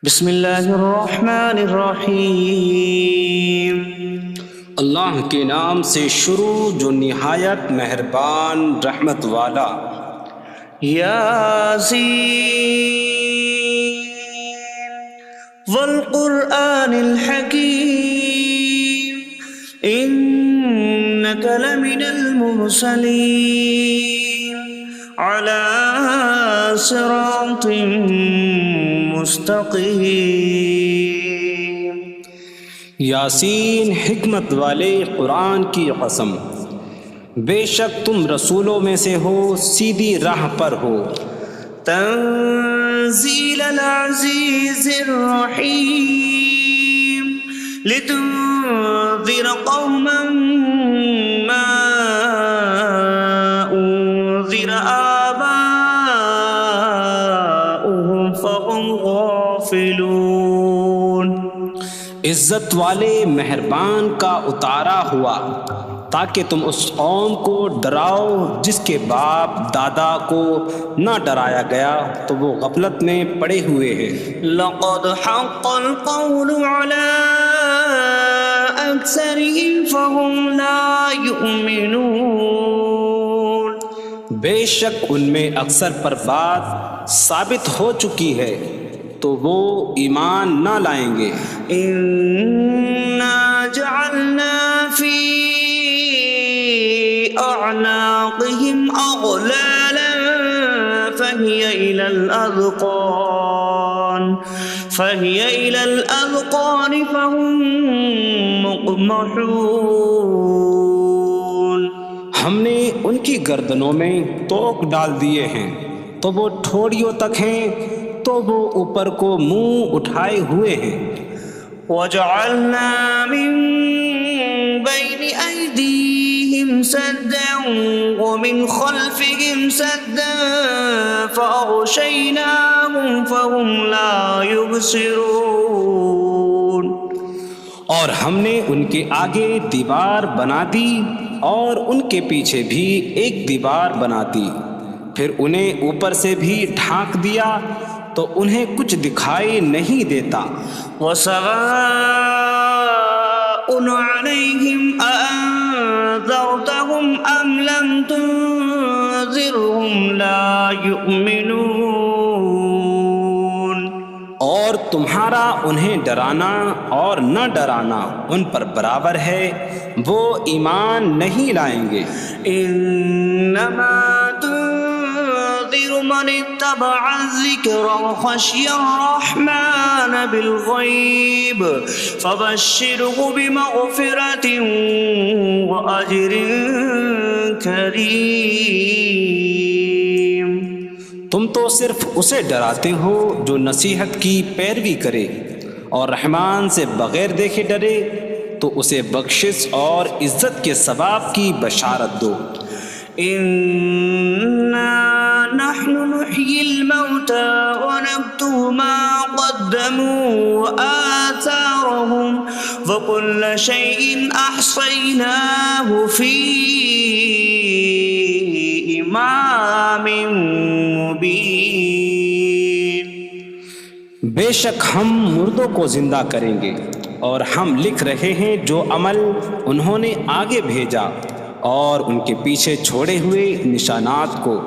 بسم اللہ الرحمن الرحیم۔ اللہ کے نام سے شروع جو نہایت مہربان رحمت والا۔ یاسین والقرآن الحکیم انک لمن المرسلین علی صراط مستقیم۔ یاسین حکمت والے قرآن کی قسم، بے شک تم رسولوں میں سے ہو، سیدھی راہ پر ہو۔ تنزیل العزیز الرحیم لتنذر قوما ما انذر آباؤهم فهم غافلون۔ عزت والے مہربان کا اتارا ہوا تاکہ تم اس قوم کو ڈراؤ جس کے باپ دادا کو نہ ڈرایا گیا تو وہ غفلت میں پڑے ہوئے ہیں۔ لقد حق القول على أكثرهم فهم لا يؤمنون۔ بے شک ان میں اکثر پر بات ثابت ہو چکی ہے تو وہ ایمان نہ لائیں گے۔ إنا جعلنا في أعناقهم أغلالا فهي إلى الأذقان فهم مقمحون۔ ہم نے ان کی گردنوں میں توق ڈال دیے ہیں تو وہ ٹھوڑیوں تک ہیں، تو وہ اوپر کو منہ اٹھائے ہوئے ہیں۔ وجعلنا من بين أيديهم سدا ومن خلفهم سدا فأغشيناهم فهم لا يبصرون۔ اور ہم نے ان کے آگے دیوار بنا دی اور ان کے پیچھے بھی ایک دیوار بنا دی، پھر انہیں اوپر سے بھی ڈھانک دیا تو انہیں کچھ دکھائی نہیں دیتا۔ وسواء عليهم أأنذرتهم أم لم تنذرهم لا يؤمنون۔ اور تمہارا انہیں ڈرانا اور نہ ڈرانا ان پر برابر ہے، وہ ایمان نہیں لائیں گے۔ انما تنذر من اتبع الذکر وخشی الرحمن بالغیب فبشره بمغفرة واجر کریم۔ تم تو صرف اسے ڈراتے ہو جو نصیحت کی پیروی کرے اور رحمان سے بغیر دیکھے ڈرے، تو اسے بخشش اور عزت کے ثواب کی بشارت دو۔ انا نحن نحيي الموتى ونكتب ما قدموا وآثارهم وكل شيء أحصيناه في إمام مبين۔ بے شک ہم مردوں کو زندہ کریں گے اور ہم لکھ رہے ہیں جو عمل انہوں نے آگے بھیجا اور ان کے پیچھے چھوڑے ہوئے نشانات کو،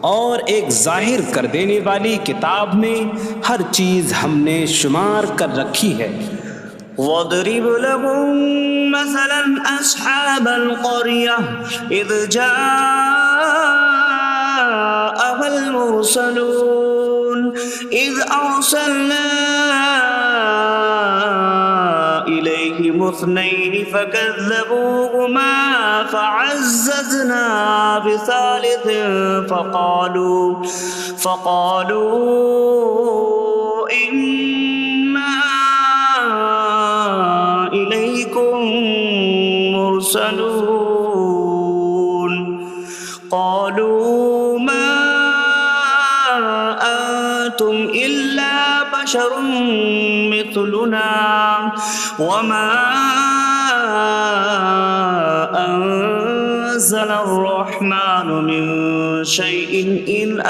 اور ایک ظاہر کر دینے والی کتاب میں ہر چیز ہم نے شمار کر رکھی ہے۔ وَاضْرِبْ لَهُم مَّثَلًا أَصْحَابَ الْقَرْيَةِ إِذْ جَاءَهَا الْمُرْسَلُونَ إِذْ أَرْسَلْنَا إِلَيْهِمُ اثْنَيْنِ فَكَذَّبُوهُمَا فَعَزَّزْنَا بِثَالِثٍ فَقَالُوا إِنَّا إِلَيْكُمْ مُرْسَلُونَ۔ قَالُوا مَا أَنتُمْ إِلَّا بَشَرٌ مِثْلُنَا وَمَا أَنتُمْ نزل الرحمن من شيء إن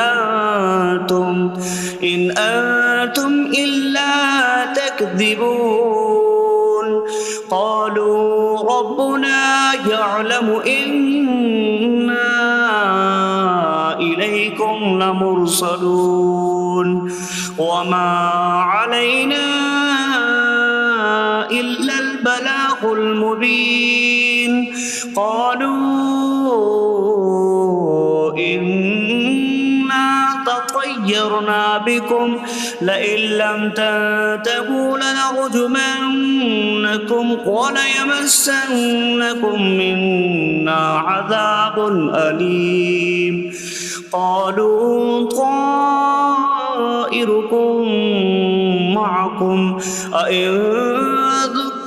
أنتم إلا تكذبون قالوا ربنا يعلم إنا إليكم لمرسلون وما علينا إلا البلاغ المبين قالوا إنا تطيرنا بكم لئن لم تنتهوا لنرجمنكم وليمسنكم منا عذاب أليم قالوا طائركم معكم أئن ذكرتم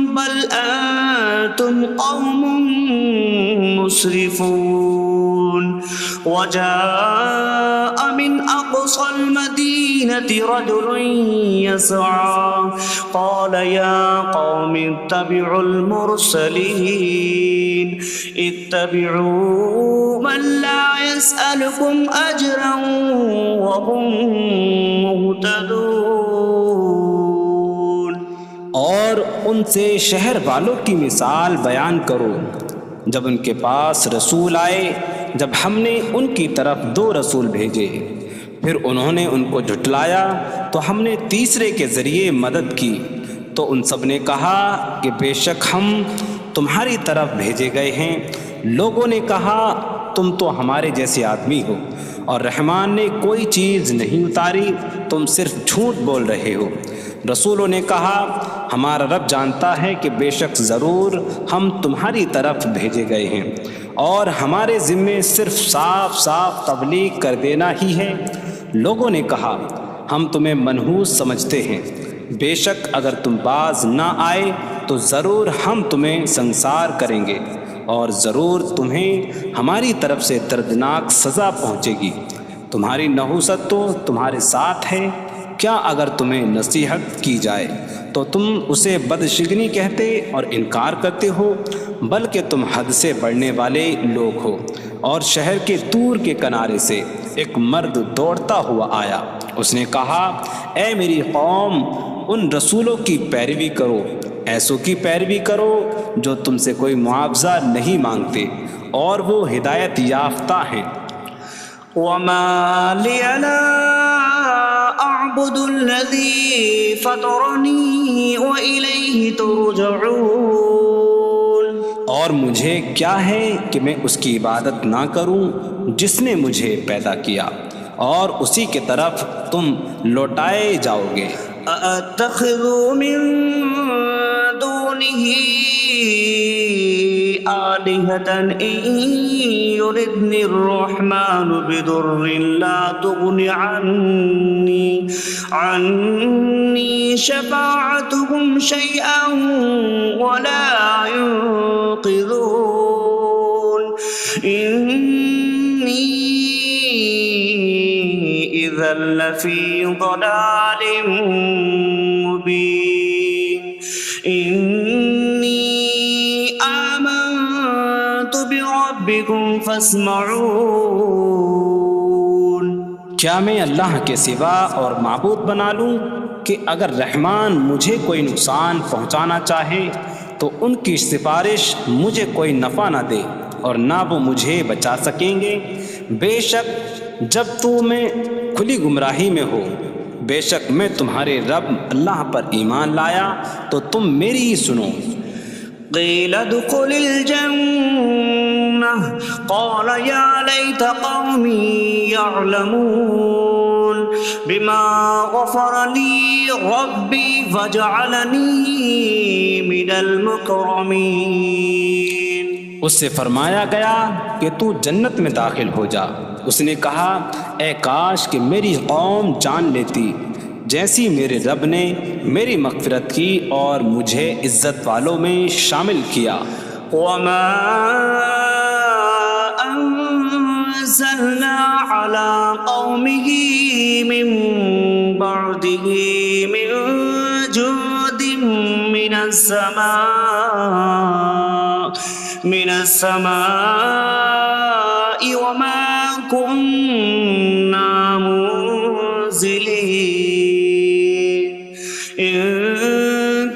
بل أنتم قوم مسرفون وجاء من أقصى المدينة رجل يسعى قال يا قوم اتبعوا المرسلين اتبعوا من لا يسألكم أجرا وهم مهتدون اور ان سے شہر والوں کی مثال بیان کرو جب ان کے پاس رسول آئے جب ہم نے ان کی طرف 2 رسول بھیجے پھر انہوں نے ان کو جھٹلایا تو ہم نے تیسرے کے ذریعے مدد کی تو ان سب نے کہا کہ بے شک ہم تمہاری طرف بھیجے گئے ہیں لوگوں نے کہا تم تو ہمارے جیسے آدمی ہو اور رحمان نے کوئی چیز نہیں اتاری تم صرف جھوٹ بول رہے ہو رسولوں نے کہا ہمارا رب جانتا ہے کہ بے شک ضرور ہم تمہاری طرف بھیجے گئے ہیں اور ہمارے ذمے صرف صاف صاف تبلیغ کر دینا ہی ہے لوگوں نے کہا ہم تمہیں منحوس سمجھتے ہیں بے شک اگر تم باز نہ آئے تو ضرور ہم تمہیں سنسار کریں گے اور ضرور تمہیں ہماری طرف سے دردناک سزا پہنچے گی تمہاری نحوست تو تمہارے ساتھ ہے کیا اگر تمہیں نصیحت کی جائے تو تم اسے بدشگنی کہتے اور انکار کرتے ہو بلکہ تم حد سے بڑھنے والے لوگ ہو اور شہر کے دور کے کنارے سے ایک مرد دوڑتا ہوا آیا اس نے کہا اے میری قوم ان رسولوں کی پیروی کرو ایسوں کی پیروی کرو جو تم سے کوئی معاوضہ نہیں مانگتے اور وہ ہدایت یافتہ ہیں وما لي لا أعبد الذي فطرني وإليه ترجعون اور مجھے کیا ہے کہ میں اس کی عبادت نہ کروں جس نے مجھے پیدا کیا اور اسی کی طرف تم لوٹائے جاؤ گے أأتخذ من دونه آلهة إن يردني الرحمن بضر لا تغن عني شفاعتهم شيئا ولا ينقذون إني إذا لفي ضلال مبين إني آمنت بربكم فاسمعون کیا میں اللہ کے سوا اور معبود بنا لوں کہ اگر رحمان مجھے کوئی نقصان پہنچانا چاہے تو ان کی سفارش مجھے کوئی نفع نہ دے اور نہ وہ مجھے بچا سکیں گے بے شک جب میں کھلی گمراہی میں ہو بے شک میں تمہارے رب اللہ پر ایمان لایا تو تم میری ہی سنو قيل ادخل الجنة قال يا ليت قومي يعلمون بما غفر لي ربي فجعلني من المكرمين اس سے فرمایا گیا کہ تو جنت میں داخل ہو جا اس نے کہا اے کاش کہ میری قوم جان لیتی جیسی میرے رب نے میری مغفرت کی اور مجھے عزت والوں میں شامل کیا وما أنزلنا على قومه من بعده من جود من السماء من السماء وما كنا منزلين إن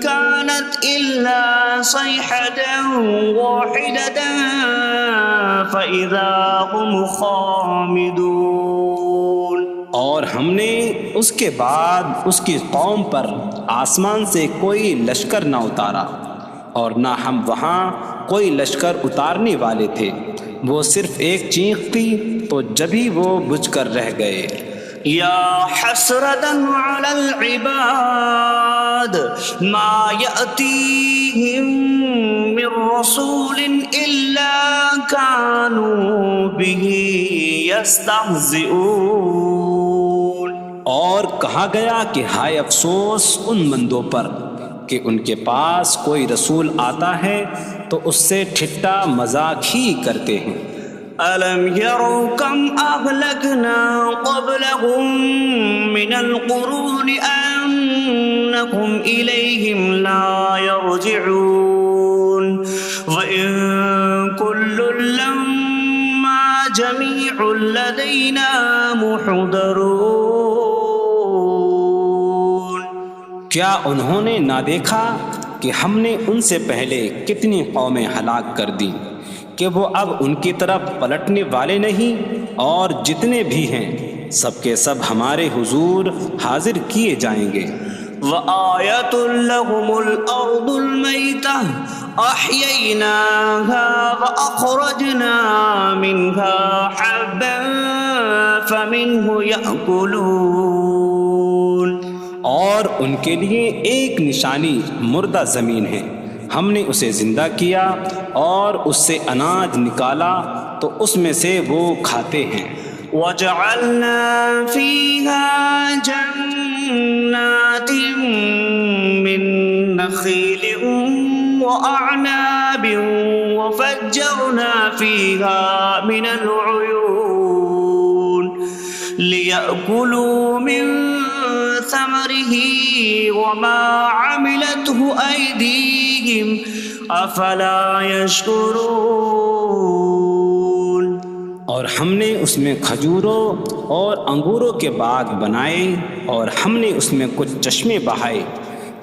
كانت إلا صيحة واحدة فإذا هم خامدون۔ اور ہم نے اس کے بعد اس کی قوم پر آسمان سے کوئی لشکر نہ اتارا، اور نہ ہم وہاں کوئی لشکر اتارنے والے تھے، وہ صرف ایک چیخ تھی تو جبھی وہ بجھ کر رہ گئے۔ یا حسرة على العباد ما يأتيهم من رسول إلا كانوا به يستهزئون۔ اور کہا گیا کہ ہائے افسوس ان بندوں پر کہ ان کے پاس کوئی رسول آتا ہے تو اس سے ٹھٹا مذاق ہی کرتے ہیں۔ أَلَمْ يَرَوْا كَمْ أَهْلَكْنَا قَبْلَهُمْ مِنَ الْقُرُونِ أَنَّكُمْ إِلَيْهِمْ لَا يَرْجِعُونَ وَإِن كُلٌّ لَّمَّا جَمِيعٌ لَّدَيْنَا مُحْضَرُونَ۔ کیا انہوں نے نہ دیکھا کہ ہم نے ان سے پہلے کتنی قومیں ہلاک کر دیں کہ وہ اب ان کی طرف پلٹنے والے نہیں، اور جتنے بھی ہیں سب کے سب ہمارے حضور حاضر کیے جائیں گے۔ وَآيَةٌ لَّهُمُ الْأَرْضُ الْمَيْتَةُ أَحْيَيْنَاهَا وَأَخْرَجْنَا مِنْهَا حَبًّا فَمِنْهُ يَأْكُلُونَ۔ اور ان کے لیے ایک نشانی مردہ زمین ہے، ہم نے اسے زندہ کیا اور اس سے اناج نکالا تو اس میں سے وہ کھاتے ہیں۔ وَجَعَلْنَا فِيهَا جَنَّاتٍ مِّن نَّخِيلٍ وَأَعْنَابٍ وَفَجَّرْنَا فِيهَا مِنَ الْعُيُونِ لِيَأْكُلُوا مِن ثَمَرِهِ وَمَا عَمِلَتْهُ أَيْدِيهِمْ أَفَلَا يَشْكُرُونَ۔ اور ہم نے اس میں کھجوروں اور انگوروں کے باغ بنائے، اور ہم نے اس میں کچھ چشمے بہائے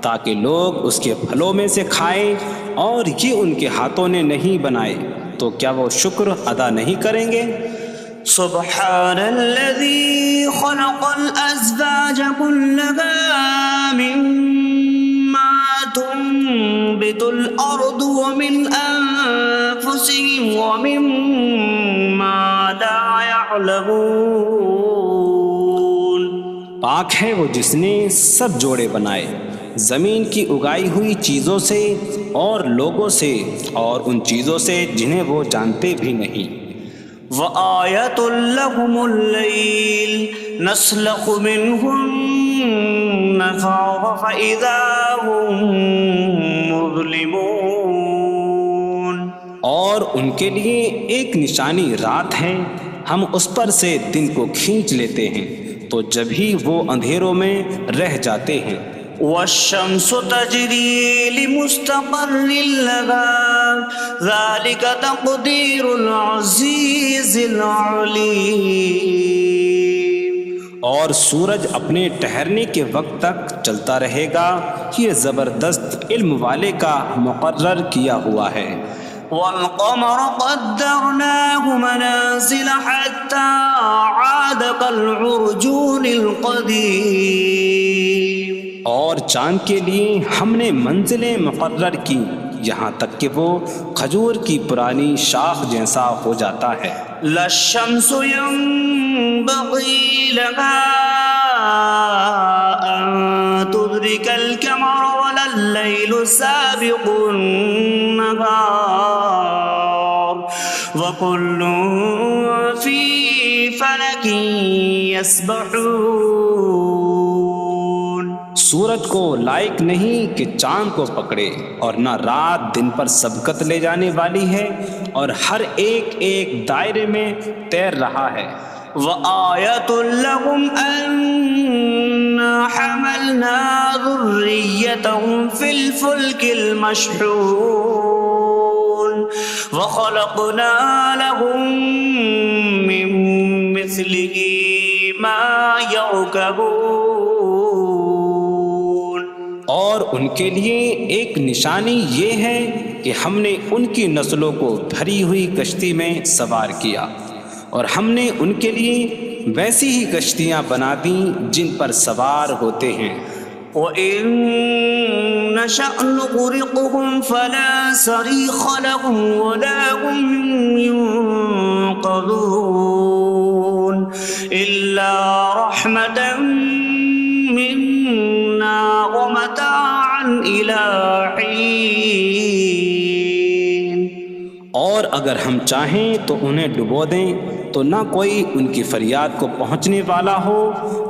تاکہ لوگ اس کے پھلوں میں سے کھائیں، اور یہ ان کے ہاتھوں نے نہیں بنائے، تو کیا وہ شکر ادا نہیں کریں گے؟ سبحان الذي خلق الأزواج كلها مما تنبت الأرض ومن أنفسهم ومما لا يعلمون۔ پاک ہے وہ جس نے سب جوڑے بنائے زمین کی اگائی ہوئی چیزوں سے اور لوگوں سے اور ان چیزوں سے جنہیں وہ جانتے بھی نہیں۔ وَآيَةٌ لَّهُمُ اللَّيْلُ نَسْلَخُ مِنْهُ النَّهَارَ فَإِذَا هُم مُظْلِمُونَ۔ اور ان کے لیے ایک نشانی رات ہے، ہم اس پر سے دن کو کھینچ لیتے ہیں تو جبھی وہ اندھیروں میں رہ جاتے ہیں۔ وَالشَّمْسُ تَجْرِي لِمُسْتَقَرٍّ لَّهَا ذَلِكَ تَقْدِيرُ الْعَزِيزِ الْعَلِيمِ۔ اور سورج اپنے ٹھہرنے کے وقت تک چلتا رہے گا، یہ زبردست علم والے کا مقرر کیا ہوا ہے۔ وَالْقَمَرَ قَدَّرْنَاهُ مَنَازِلَ حَتَّى عَادَ كَالْعُرْجُونِ الْقَدِيمِ۔ اور چاند کے لیے ہم نے منزلیں مقرر کی یہاں تک کہ وہ کھجور کی پرانی شاخ جیسا ہو جاتا ہے۔ لا الشمس ينبغي لها أن تدرك القمر ولا الليل سابق النهار وكل في فلك يسبحون۔ سورج کو لائق نہیں کہ چاند کو پکڑے، اور نہ رات دن پر سبقت لے جانے والی ہے، اور ہر ایک ایک دائرے میں تیر رہا ہے۔ وَآيَةٌ لَّهُمْ أَنَّا حَمَلْنَا ذُرِّيَّتَهُمْ فِي الْفُلْكِ الْمَشْحُونِ۔ وخلقنا لهم من مثله ما يركبون. اور ان کے لیے ایک نشانی یہ ہے کہ ہم نے ان کی نسلوں کو بھری ہوئی کشتی میں سوار کیا، اور ہم نے ان کے لیے ویسی ہی کشتیاں بنا دیں جن پر سوار ہوتے ہیں. وَإِن نَّشَأْ نُغْرِقْهُمْ فَلَا صَرِيخَ لَهُمْ وَلَا هُمْ يُنقَذُونَ إِلَّا رَحْمَةً مِّنَّا وَمَتَاعًا إِلَىٰ حِينٍ. اور اگر ہم چاہیں تو انہیں ڈبو دیں تو نہ کوئی ان کی فریاد کو پہنچنے والا ہو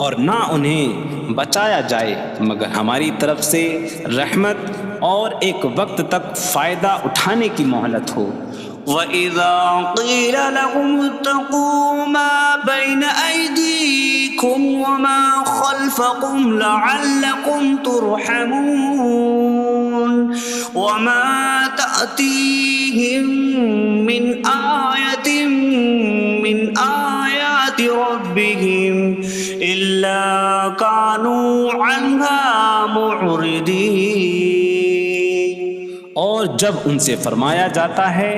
اور نہ انہیں بچایا جائے مگر ہماری طرف سے رحمت اور ایک وقت تک فائدہ اٹھانے کی مہلت ہو. وَإِذَا قِيلَ لَهُمُ اتَّقُوا مَا بَيْنَ أَيْدِيكُمْ وَمَا خَلْفَكُمْ لَعَلَّكُمْ تُرْحَمُونَ وَمَا تَأْتِيهِم مِّنْ آيَةٍ مِّنْ آيَاتِ رَبِّهِمْ إِلَّا كَانُوا عَنْهَا مُعْرِضِينَ. اور جب ان سے فرمایا جاتا ہے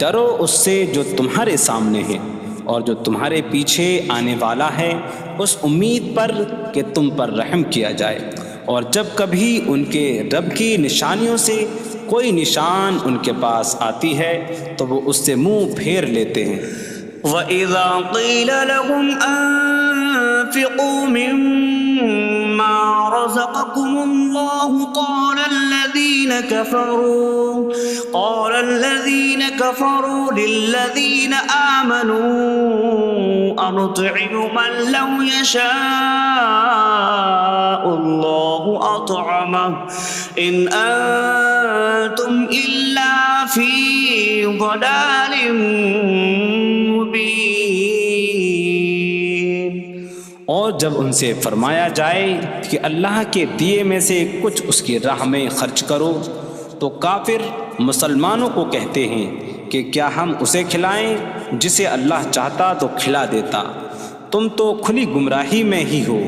ڈرو اس سے جو تمہارے سامنے ہے اور جو تمہارے پیچھے آنے والا ہے، اس امید پر کہ تم پر رحم کیا جائے، اور جب کبھی ان کے رب کی نشانیوں سے کوئی نشان ان کے پاس آتی ہے تو وہ اس سے منہ پھیر لیتے ہیں. وَإِذَا قِيلَ لَهُمْ أَنفِقُوا مِمَّا رَزَقَكُمُ اللَّهُ قَالَ الَّذِينَ كَفَرُوا لِلَّذِينَ آمَنُوا أَنُطْعِمُ مَن لَّوْ يَشَاءُ اللَّهُ أَطْعَمَهُ إِنْ أَنتُمْ إِلَّا فِي ضَلَالٍ مبین. اور جب ان سے فرمایا جائے کہ اللہ کے دیے میں سے کچھ اس کی راہ میں خرچ کرو تو کافر مسلمانوں کو کہتے ہیں کہ کیا ہم اسے کھلائیں جسے اللہ چاہتا تو کھلا دیتا، تم تو کھلی گمراہی میں ہی ہو.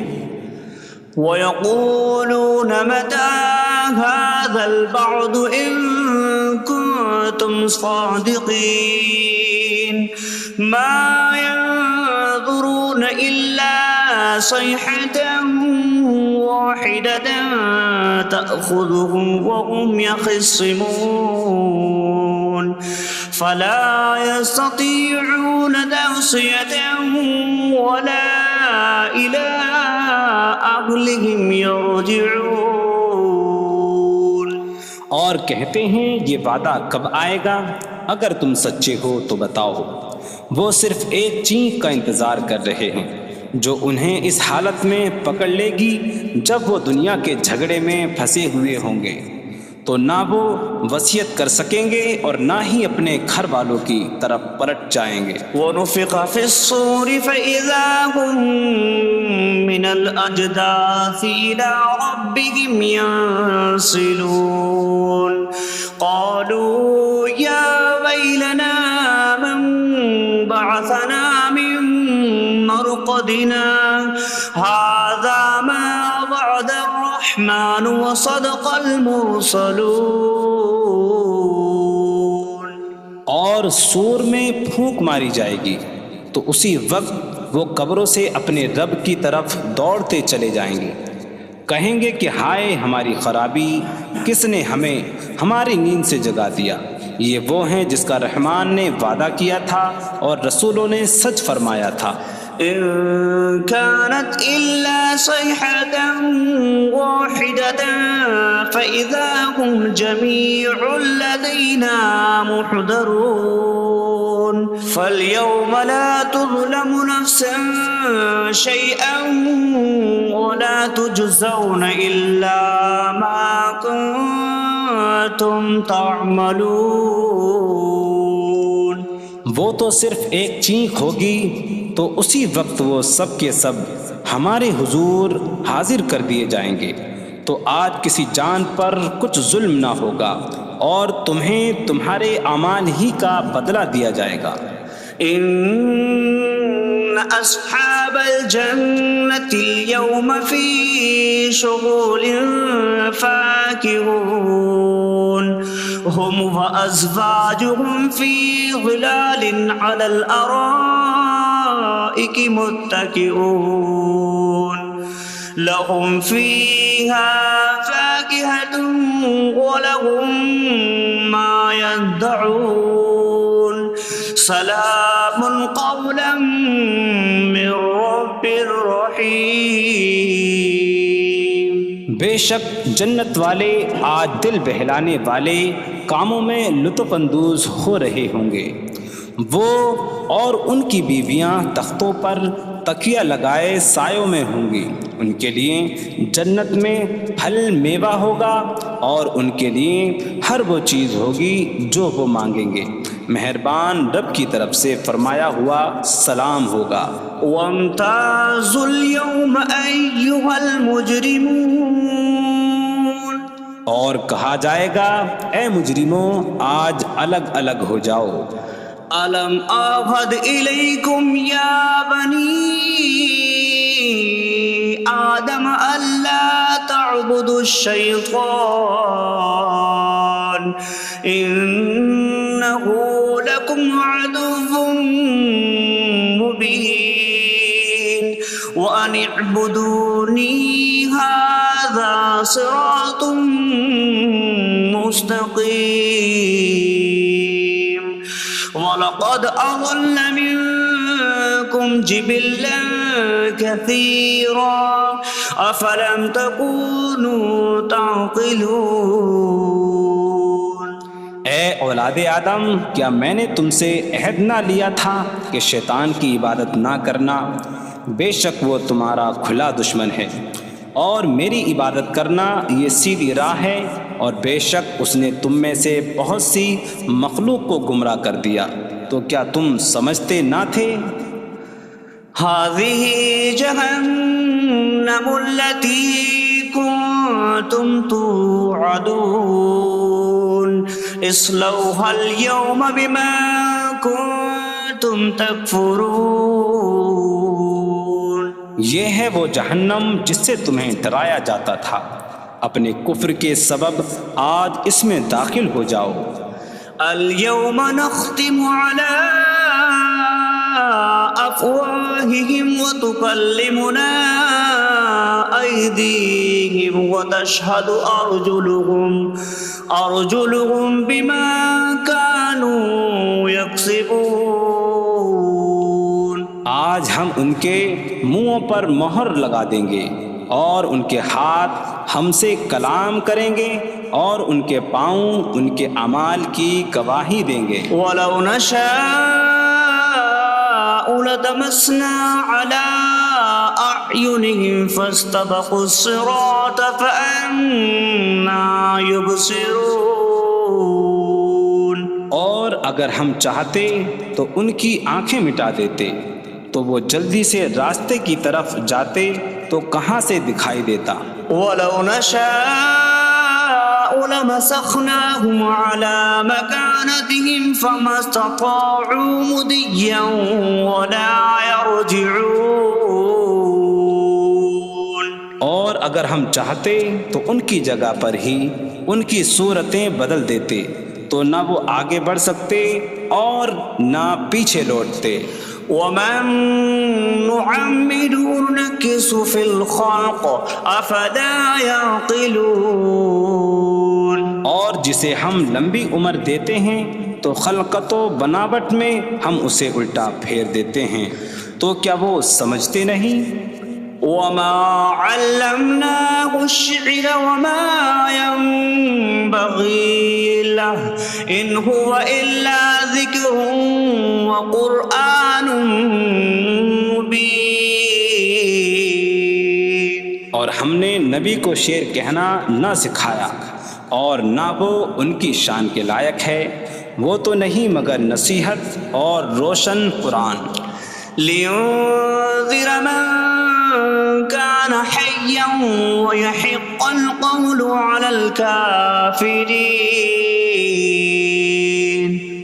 وَيَقُولُونَ مَتَىٰ هَٰذَا الْوَعْدُ إِن كُنتُمْ صَادِقِينَ مَا يَنظُرُونَ إِلَّا صَيْحَةً وَاحِدَةً تَأْخُذُهُمْ وَهُمْ يَخِصِّمُونَ فَلَا يَسْتَطِيعُونَ تَوْصِيَةً وَلَا إِلَىٰ أَهْلِهِمْ يَرْجِعُونَ. اور کہتے ہیں یہ وعدہ کب آئے گا؟ اگر تم سچے ہو تو بتاؤ. وہ صرف ایک چینک کا انتظار کر رہے ہیں جو انہیں اس حالت میں پکڑ لے گی جب وہ دنیا کے جھگڑے میں پھنسے ہوئے ہوں گے، تو نہ وہ وصیت کر سکیں گے اور نہ ہی اپنے گھر والوں کی طرف پلٹ جائیں گے. وَنُفِخَ فِي الصُّورِ فَإِذَا هُم مِّنَ الْأَجْدَاثِ إِلَىٰ رَبِّهِمْ يَنسِلُونَ قَالُوا يَا وَيْلَنَا مَن بَعَثَنَا مِن مَّرْقَدِنَا هَٰذَا مَا وَعَدَ الرَّحْمَٰنُ وَصَدَقَ الْمُرْسَلُونَ. اور سور میں پھونک ماری جائے گی تو اسی وقت وہ قبروں سے اپنے رب کی طرف دوڑتے چلے جائیں گے، کہیں گے کہ ہائے ہماری خرابی، کس نے ہمیں ہماری نیند سے جگا دیا. یہ وہ ہیں جس کا رحمان نے وعدہ کیا تھا اور رسولوں نے سچ فرمایا تھا. إن كانت إلا صيحة واحدة فإذا هم جميع لدينا محضرون. فاليوم لا تظلم نفس شيئا ولا تجزون إلا ما كنتم تعملون. وہ تو صرف ایک چینک ہوگی تو اسی وقت وہ سب کے سب ہمارے حضور حاضر کر دیے جائیں گے، تو آج کسی جان پر کچھ ظلم نہ ہوگا اور تمہیں تمہارے اعمال ہی کا بدلہ دیا جائے گا۔ إن أصحاب الجنة اليوم في شغل فاكهون هم وأزواجهم في ظلال على الأرائك متكئون لهم فيها فاكهة ولهم ما يدعون سلام قولا من رب رحیم۔ بے شک جنت والے آج دل بہلانے والے کاموں میں لطف اندوز ہو رہے ہوں گے۔ وہ اور ان کی بیویاں تختوں پر تکیہ لگائے سایوں میں ہوں گی۔ ان کے لیے جنت میں پھل میوہ ہوگا اور ان کے لیے ہر وہ چیز ہوگی جو وہ مانگیں گے۔ مہربان رب کی طرف سے فرمایا ہوا سلام ہوگا۔ وامتازوا اليوم أيها المجرمون، اور کہا جائے گا اے مجرموں آج الگ الگ ہو جاؤ۔ ألم أعهد إليكم يا بني آدم ألا تعبدوا الشيطان إنه لكم عدو مبين وأن اعبدوني هذا صراط مستقيم وَلَقَدْ أَضَلَّ مِنكُمْ جِبِلًّا كَثِيرًا أَفَلَمْ تَكُونُوا تَعْقِلُونَ۔ اے اولاد آدم، کیا میں نے تم سے عہد نہ لیا تھا کہ شیطان کی عبادت نہ کرنا؟ بے شک وہ تمہارا کھلا دشمن ہے، اور میری عبادت کرنا یہ سیدھی راہ ہے، اور بے شک اس نے تم میں سے بہت سی مخلوق کو گمراہ کر دیا، تو کیا تم سمجھتے نہ تھے؟ هذه جهنم التي كنتم توعدون اصلوها اليوم بما كنتم تكفرون۔ یہ ہے وہ جہنم جس سے تمہیں ڈرایا جاتا تھا، اپنے کفر کے سبب آج اس میں داخل ہو جاؤ۔ اليوم نختم على أفواههم وتكلمنا أيديهم وتشهد أرجلهم بما كانوا يكسبون۔ آج ہم ان کے منہوں پر مہر لگا دیں گے، اور ان کے ہاتھ ہم سے کلام کریں گے، اور ان کے پاؤں ان کے اعمال کی گواہی دیں گے۔ وَلَوْ نَشَاءُ لَطَمَسْنَا عَلَىٰ أَعْيُنِهِمْ فَاسْتَبَقُوا الصِّرَاطَ فَأَنَّىٰ يُبْصِرُونَ۔ اور اگر ہم چاہتے تو ان کی آنکھیں مٹا دیتے، تو وہ جلدی سے راستے کی طرف جاتے تو کہاں سے دکھائی دیتا۔ وَلَوْ نَشَاءُ لَمَسَخْنَاهُمْ عَلَىٰ مَكَانَتِهِمْ فَمَا اسْتَطَاعُوا مُضِيًّا وَلَا يَرْجِعُونَ۔ اور اگر ہم چاہتے تو ان کی جگہ پر ہی ان کی صورتیں بدل دیتے، تو نہ وہ آگے بڑھ سکتے اور نہ پیچھے لوٹتے۔ وَمَن نُّعَمِّرْهُ نُنَكِّسْهُ فِي الْخَلْقِ أَفَلَا يَعْقِلُونَ۔ اور جسے ہم لمبی عمر دیتے ہیں تو خلقت و بناوٹ میں ہم اسے الٹا پھیر دیتے ہیں، تو کیا وہ سمجھتے نہیں؟ وَمَا عَلَّمْنَاهُ الشِّعْرَ وَمَا يَنبَغِي لَهُ إِنْ هُوَ إِلَّا ذِكْرٌ وَقُرْآنٌ مُّبِينٌ۔ اور ہم نے نبی کو شعر کہنا نہ سکھایا، اور نہ وہ ان کی شان کے لائق ہے، وہ تو نہیں مگر نصیحت اور روشن قرآن۔ لِيُنذِرَ مَن كَانَ حَيًّا حيا ويحق القول على الكافرين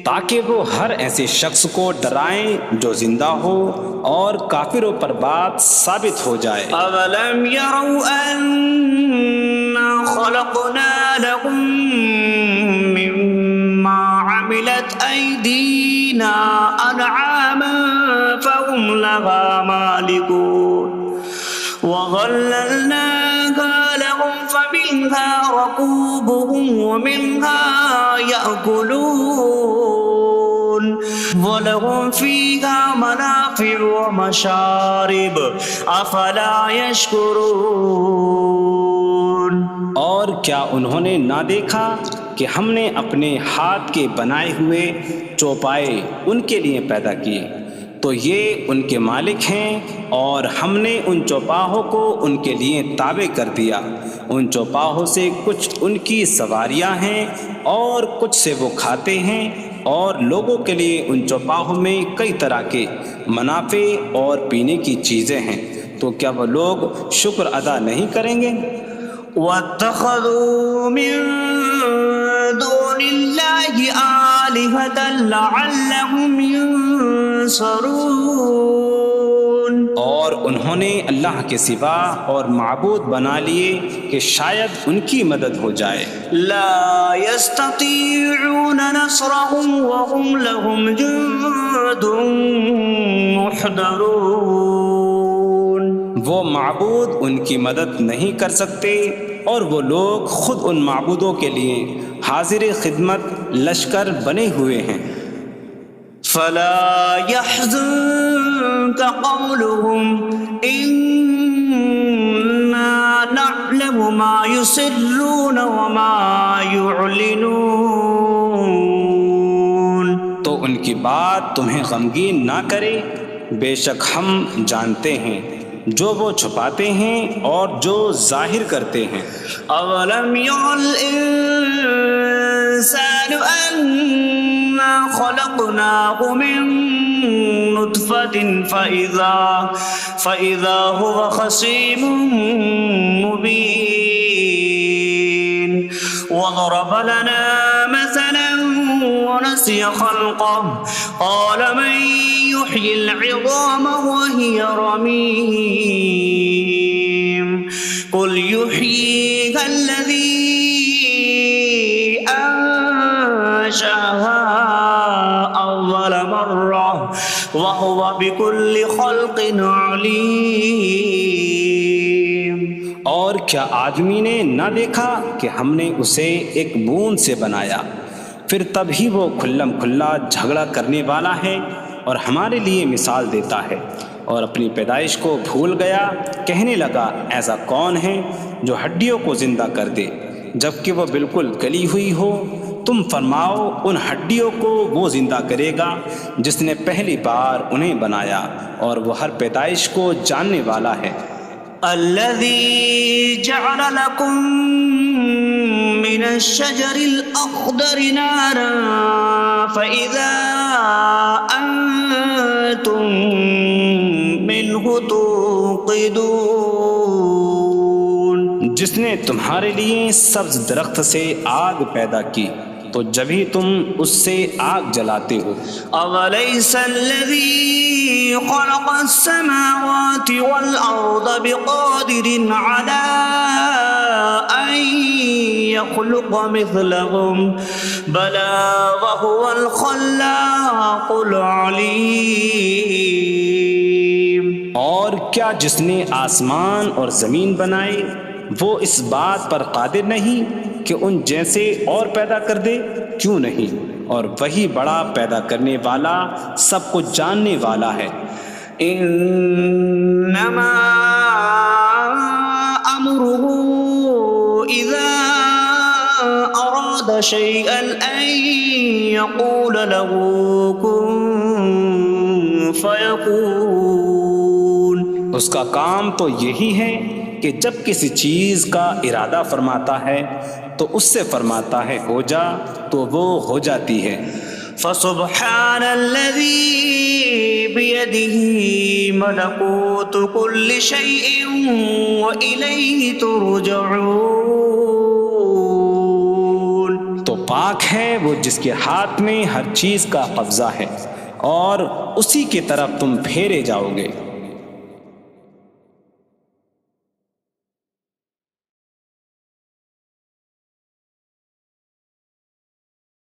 تاکہ وہ ہر ایسے شخص کو ڈرائیں جو زندہ ہو اور کافروں پر بات ثابت ہو جائے۔ أولم يروا أنا خلقنا لهم مما عملت أيدينا أنعاما فهم لها مالكون وظللناها لهم فمنها ركوبهم ومنها يأكلون وَلَهُمْ فِيهَا مَنَافِعُ وَمَشَارِبُ أَفَلَا يَشْكُرُونَ۔ اور کیا انہوں نے نہ دیکھا کہ ہم نے اپنے ہاتھ کے بنائے ہوئے چوپائے ان کے لیے پیدا کیے، تو یہ ان کے مالک ہیں، اور ہم نے ان چوپاہوں کو ان کے لیے تابع کر دیا۔ ان چوپاہوں سے کچھ ان کی سواریاں ہیں اور کچھ سے وہ کھاتے ہیں، اور لوگوں کے لیے ان چوپاہوں میں کئی طرح کے منافع اور پینے کی چیزیں ہیں، تو کیا وہ لوگ شکر ادا نہیں کریں گے؟ وَاتَّخَذُوا مِن دُونِ اللَّهِ آلِهَةً لَعَلَّهُمْ يُنصَرُونَ۔ اور انہوں نے اللہ کے سوا اور معبود بنا لیے کہ شاید ان کی مدد ہو جائے۔ لا يستطيعون نصرهم وهم لهم جند محضرون۔ وہ معبود ان کی مدد نہیں کر سکتے، اور وہ لوگ خود ان معبودوں کے لیے حاضر خدمت لشکر بنے ہوئے ہیں۔ فلا يحزنك قولهم إنا نعلم ما يسرون وما يعلنون۔ تو ان کی بات تمہیں غمگین نہ کرے، بے شک ہم جانتے ہیں جو وہ چھپاتے ہیں اور جو ظاہر کرتے ہیں۔ اولم ير الانسان انا خلقناه من نطفة فإذا هو خصيم مبين وضرب لنا مثلا ونسي خلقه قال من يحيي العظام وهي رميم قل يحييها الذي أنشأها أول مرة وهو بكل خلق عليم۔ اور کیا آدمی نے نہ دیکھا کہ ہم نے اسے ایک بوند سے بنایا، پھر تب ہی وہ کھلم کھلا جھگڑا کرنے والا ہے اور ہمارے لیے مثال دیتا ہے، اور اپنی پیدائش کو بھول گیا، کہنے لگا ایسا کون ہے جو ہڈیوں کو زندہ کر دے جبکہ وہ بالکل گلی ہوئی ہو؟ تم فرماؤ ان ہڈیوں کو وہ زندہ کرے گا جس نے پہلی بار انہیں بنایا، اور وہ ہر پیدائش کو جاننے والا ہے۔ الذي جعل لكم من الشجر الأخضر نارا فإذا أنتم منه توقدون۔ جس نے تمہارے لیے سبز درخت سے آگ پیدا کی تو جبھی تم اس سے آگ جلاتے ہو۔ أَوَلَيْسَ الَّذِي خَلَقَ السَّمَاوَاتِ وَالْأَرْضَ بِقَادِرٍ عَلَىٰ أَن يَخْلُقَ مِثْلَهُم بَلَىٰ وَهُوَ الْخَلَّاقُ الْعَلِيمُ۔ اور کیا جس نے آسمان اور زمین بنائے وہ اس بات پر قادر نہیں کہ ان جیسے اور پیدا کر دے؟ کیوں نہیں، اور وہی بڑا پیدا کرنے والا سب کچھ جاننے والا ہے۔ انما امره اذا اراد شيئا ان يقول له كن فيكون۔ اس کا کام تو یہی ہے کہ جب کسی چیز کا ارادہ فرماتا ہے تو اس سے فرماتا ہے ہو جا، تو وہ ہو جاتی ہے۔ فسبحان الذي بيده ملكوت كل شيء وإليه ترجعون. تو پاک ہے وہ جس کے ہاتھ میں ہر چیز کا قبضہ ہے اور اسی کی طرف تم پھیرے جاؤ گے.